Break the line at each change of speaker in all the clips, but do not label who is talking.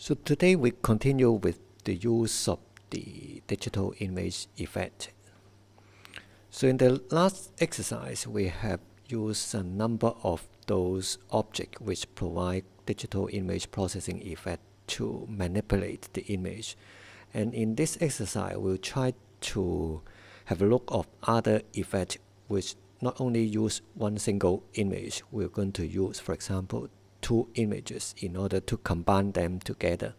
So today we continue with the use of the digital image effect. So in the last exercise, we have used a number of those objects which provide digital image processing effect to manipulate the image. And in this exercise, we'll try to have a look of other effects which not only use one single image. We're going to use, for example, two images in order to combine them together.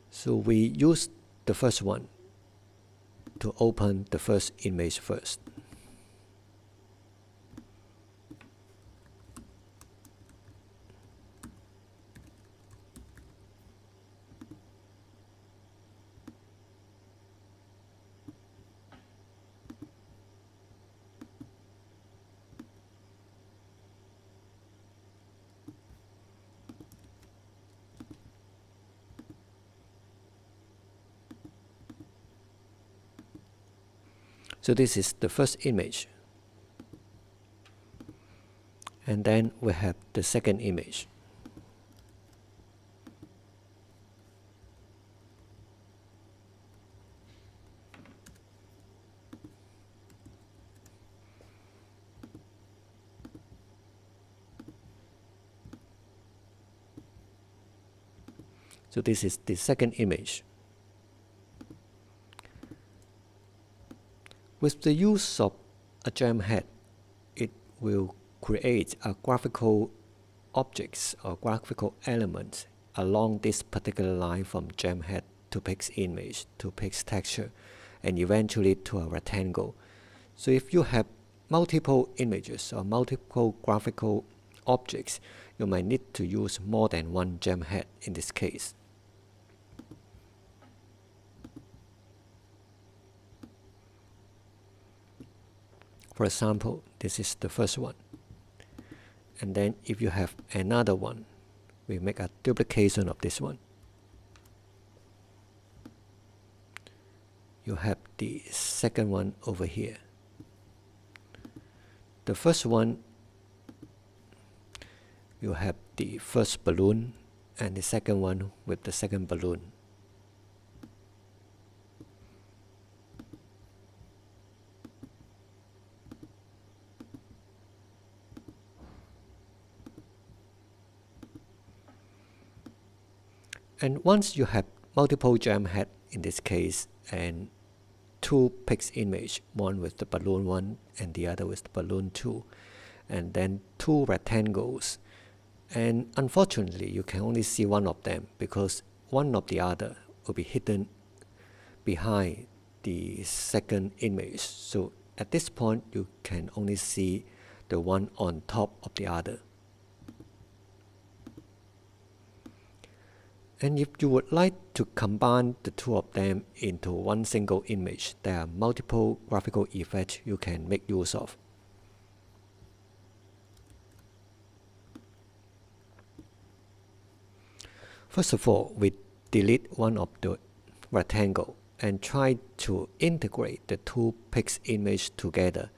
So we use the first one to open the first image first. So this is the first image. And then we have the second image. So this is the second image. With the use of a gem head, it will create a graphical objects or graphical elements along this particular line from gem head to pix image to pix texture and eventually to a rectangle. So if you have multiple images or multiple graphical objects, you might need to use more than one gem head in this case. For example, this is the first one. And then if you have another one, we make a duplication of this one. You have the second one over here. The first one, you have the first balloon and the second one with the second balloon. And once you have multiple gem head in this case and two pix image, one with the balloon 1 and the other with the balloon 2, and then two rectangles, and unfortunately you can only see one of them because one of the other will be hidden behind the second image. So at this point you can only see the one on top of the other. And if you would like to combine the two of them into one single image, there are multiple graphical effects you can make use of. First of all, we delete one of the rectangle and try to integrate the two pix images together.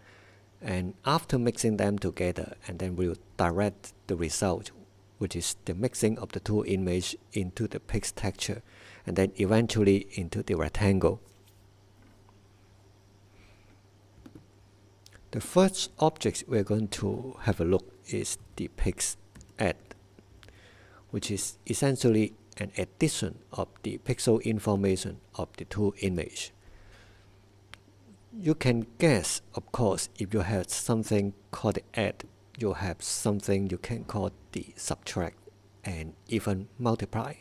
And after mixing them together, and then we'll direct the result, which is the mixing of the two images into the pix texture and then eventually into the rectangle. The first object we're going to have a look is the depictsad, which is essentially an addition of the pixel information of the two images. You can guess, of course, if you have something called the add, you have something you can call the subtract and even multiply.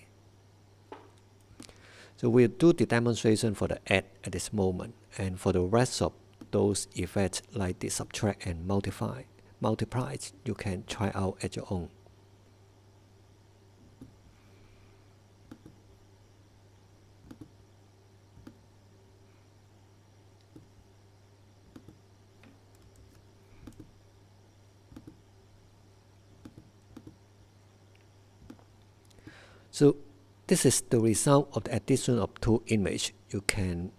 So we'll do the demonstration for the add at this moment, and for the rest of those effects like the subtract and multiply, you can try out at your own. So this is the result of the addition of two images. You can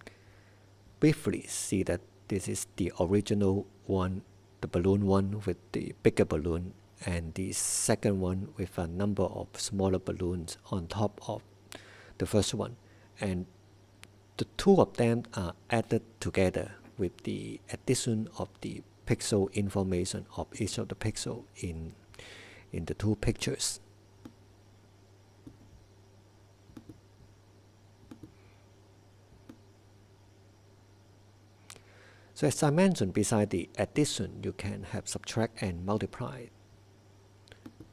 briefly see that this is the original one the balloon one with the bigger balloon, and the second one with a number of smaller balloons on top of the first one, and the two of them are added together with the addition of the pixel information of each of the pixel in the two pictures. So as I mentioned, beside the addition, you can have subtract and multiply.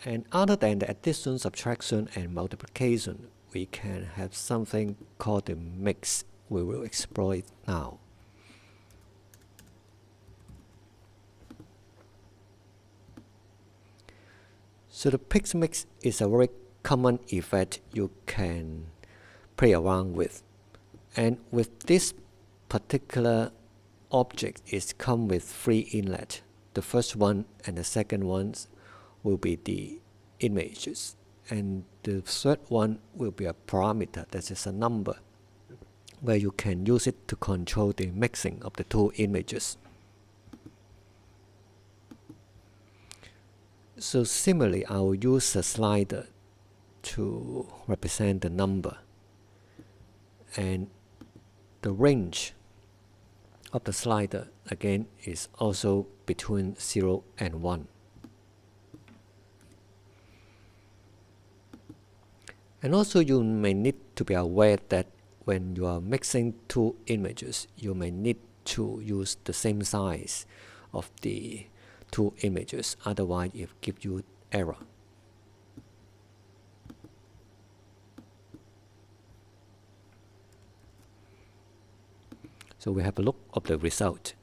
And other than the addition, subtraction, and multiplication, we can have something called the mix. We will explore it now. So the pix mix is a very common effect you can play around with. And with this particular object, it comes with 3 inlets. The first one and the second ones will be the images, and the third one will be a parameter, that is a number, where you can use it to control the mixing of the two images. So similarly, I will use a slider to represent the number, and the range of the slider again is also between 0 and 1. And also you may need to be aware that when you are mixing two images, you may need to use the same size of the two images, otherwise it gives you error. So we have a look of the result.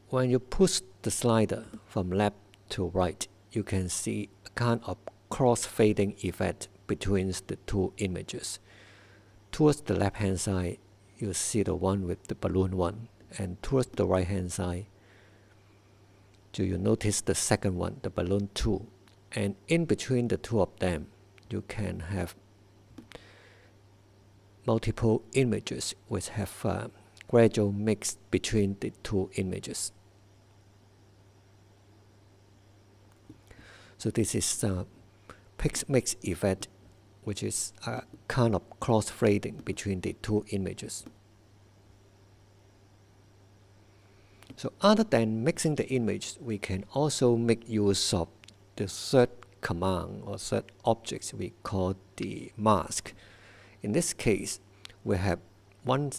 When you push the slider from left to right, you can see a kind of cross-fading effect between the two images. Towards the left-hand side, you see the one with the balloon one, and towards the right-hand side, do you notice the second one, the balloon 2, and in between the two of them, you can have multiple images which have a gradual mix between the two images. So this is a pix mix effect, which is a kind of cross-fading between the two images. So other than mixing the image, we can also make use of the third command or third object we call the mask. In this case, we have one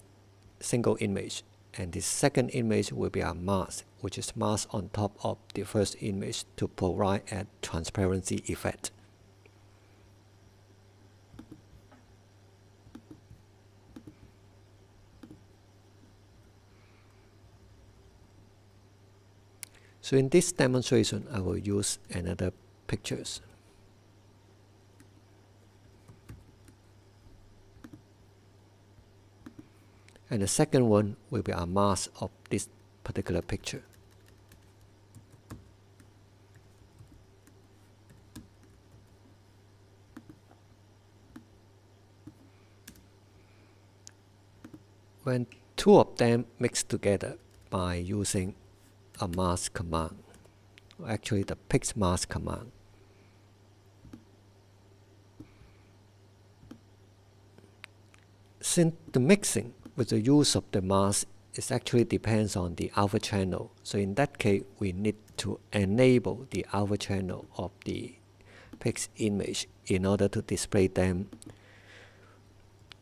single image, and the second image will be a mask, which is masked on top of the first image to provide a transparency effect. So in this demonstration, I will use another pictures. And the second one will be a mask of this particular picture. When two of them mix together by using a mask command, actually the pix mask command, since the mixing with the use of the mask is actually depends on the alpha channel, so in that case we need to enable the alpha channel of the pix image in order to display them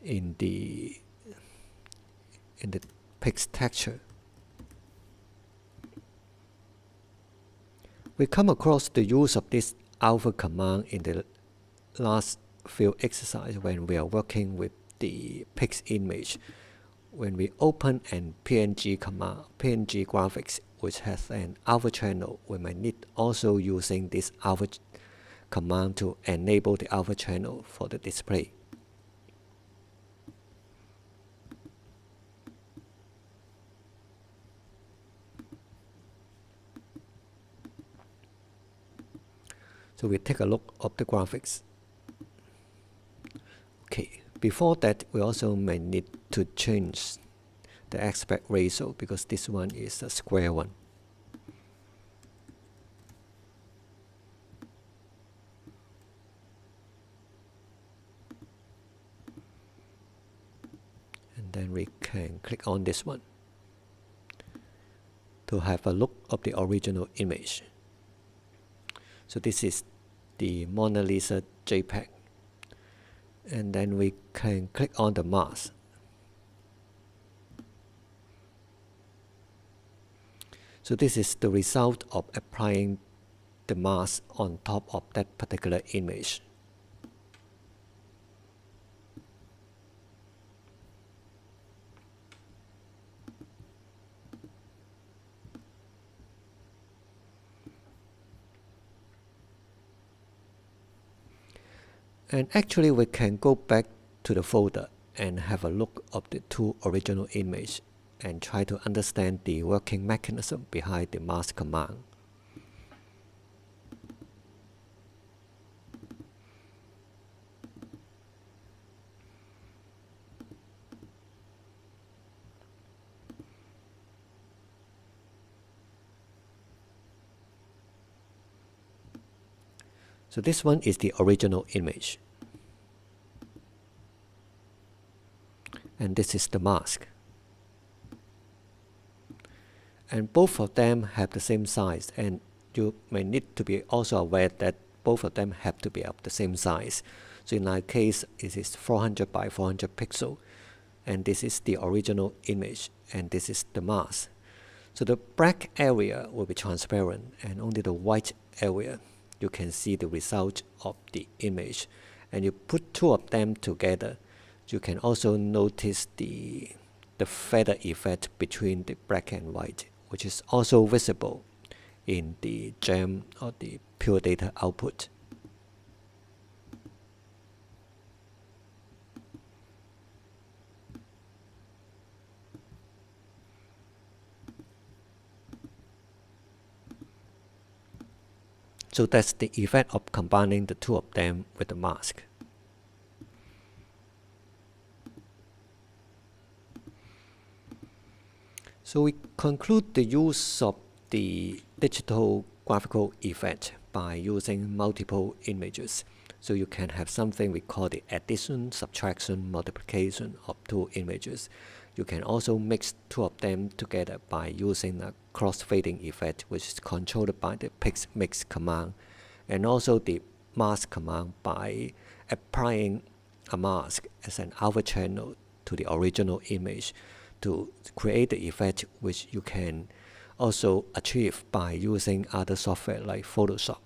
in the pix texture. We come across the use of this alpha command in the last few exercises when we are working with the pix image. When we open an PNG command, PNG graphics, which has an alpha channel, we might need also using this alpha command to enable the alpha channel for the display. So we take a look of the graphics. Okay, before that we also may need to change the aspect ratio, because this one is a square one. And then we can click on this one to have a look of the original image. So this is the Mona Lisa JPEG. And then we can click on the mask. So this is the result of applying the mask on top of that particular image. And actually we can go back to the folder and have a look of the two original images and try to understand the working mechanism behind the mask command. So this one is the original image. And this is the mask. And both of them have the same size, and you may need to be also aware that both of them have to be of the same size. So in our case, it is 400 by 400 pixel, and this is the original image, and this is the mask. So the black area will be transparent, and only the white area you can see the result of the image. And you put two of them together, you can also notice the feather effect between the black and white, which is also visible in the gem or the Puredata output. So that's the effect of combining the two of them with the mask. So we conclude the use of the digital graphical effect by using multiple images. So you can have something we call the addition, subtraction, multiplication of two images. You can also mix two of them together by using a cross-fading effect, which is controlled by the mix command, and also the mask command by applying a mask as an alpha channel to the original image to create the effect, which you can also achieve by using other software like Photoshop.